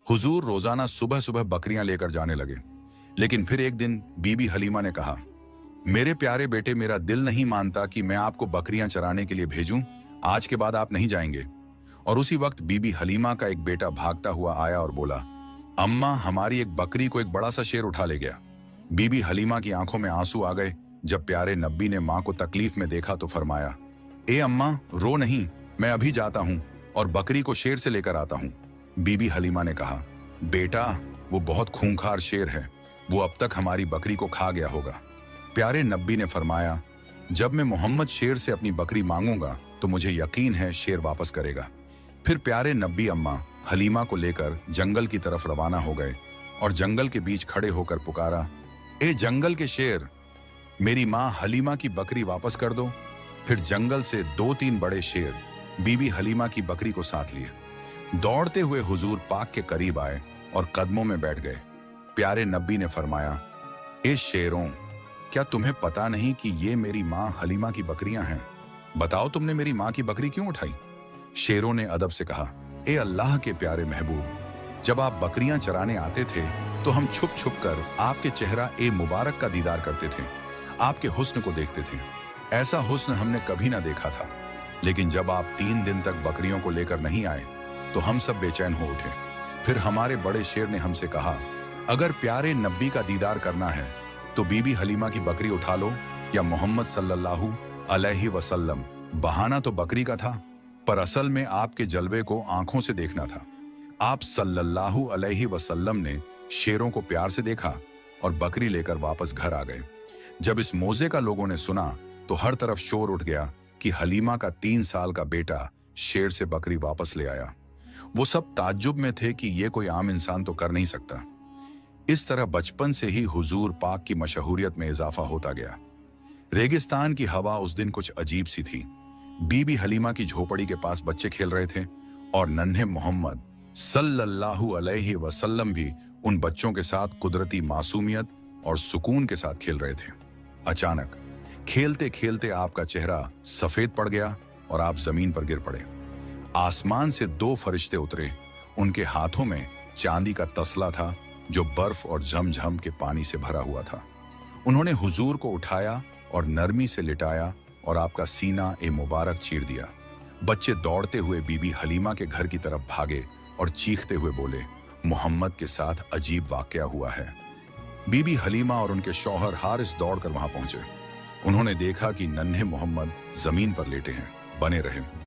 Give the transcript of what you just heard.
हुजूर रोजाना सुबह सुबह बकरियां लेकर जाने लगे। लेकिन फिर एक दिन बीबी हलीमा ने कहा, मेरे प्यारे बेटे, मेरा दिल नहीं मानता कि मैं आपको बकरियां चराने के लिए भेजूं। आज के बाद आप नहीं जाएंगे। और उसी वक्त बीबी हलीमा का एक बेटा भागता हुआ आया और बोला, अम्मा, हमारी एक बकरी को एक बड़ा सा शेर उठा ले गया। बीबी हलीमा की आंखों में आंसू आ गए। जब प्यारे नब्बी ने मां को तकलीफ में देखा तो फरमाया, ए अम्मा, रो नहीं, मैं अभी जाता हूं और बकरी को शेर से लेकर आता हूं। बीबी हलीमा ने कहा, बेटा, वो बहुत खूंखार शेर है, वो अब तक हमारी बकरी को खा गया होगा। प्यारे नब्बी ने फरमाया, जब मैं मोहम्मद शेर से अपनी बकरी मांगूंगा तो मुझे यकीन है शेर वापस करेगा। फिर प्यारे नब्बी अम्मा हलीमा को लेकर जंगल की तरफ रवाना हो गए और जंगल के बीच खड़े होकर पुकारा, ए जंगल के शेर, मेरी मां हलीमा की बकरी वापस कर दो। फिर जंगल से 2-3 बड़े शेर बीबी हलीमा की बकरी को साथ लिए दौड़ते हुए हुजूर पाक के करीब आए और कदमों में बैठ गए। प्यारे नब्बी ने फरमाया, ए शेरों, क्या तुम्हें पता नहीं कि ये मेरी मां हलीमा की बकरियां हैं? बताओ, तुमने मेरी मां की बकरी क्यों उठाई? शेरों ने अदब से कहा, ए अल्लाह के प्यारे महबूब, जब आप बकरियां चराने आते थे तो हम छुप छुप कर आपके चेहरा ए मुबारक का दीदार करते थे, आपके हुस्न को देखते थे। ऐसा हुस्न हमने कभी ना देखा था। लेकिन जब आप 3 दिन तक बकरियों को लेकर नहीं आए तो हम सब बेचैन हो उठे। फिर हमारे बड़े शेर ने हमसे कहा, अगर प्यारे नब्बी का दीदार करना है तो बीबी हलीमा की बकरी उठा लो या मोहम्मद सल्लल्लाहु अलैहि वसल्लम। बहाना तो बकरी का था, पर असल में आपके जलवे को आंखों से देखना था। आप सल्लल्लाहु अलैहि वसल्लम ने शेरों को प्यार से देखा और बकरी लेकर वापस घर आ गए। जब इस मौजे का लोगों ने सुना तो हर तरफ शोर उठ गया कि हलीमा का 3 साल का बेटा शेर से बकरी वापस ले आया। वो सब ताज्जुब में थे कि ये कोई आम इंसान तो कर नहीं सकता। इस तरह बचपन से ही हुजूर पाक की मशहूरियत में इजाफा होता गया। रेगिस्तान की हवा उस दिन कुछ अजीब सी थी। बीबी हलीमा की झोपड़ी के पास बच्चे खेल रहे थे और नन्हे मोहम्मद सल्लल्लाहु अलैहि वसल्लम भी उन बच्चों के साथ कुदरती मासूमियत और सुकून के साथ खेल रहे थे। अचानक खेलते खेलते आपका चेहरा सफेद पड़ गया और आप जमीन पर गिर पड़े। आसमान से 2 फरिश्ते उतरे। उनके हाथों में चांदी का तसला था जो बर्फ और झमझम के पानी से भरा हुआ था। उन्होंने हुजूर को उठाया और नरमी से लिटाया और आपका सीना ए मुबारक चीर दिया। बच्चे दौड़ते हुए बीबी हलीमा के घर की तरफ भागे और चीखते हुए बोले, मोहम्मद के साथ अजीब वाकया हुआ है। बीबी हलीमा और उनके शौहर हारिस दौड़कर वहां पहुंचे। उन्होंने देखा कि नन्हे मोहम्मद जमीन पर लेटे हैं। बने रहे।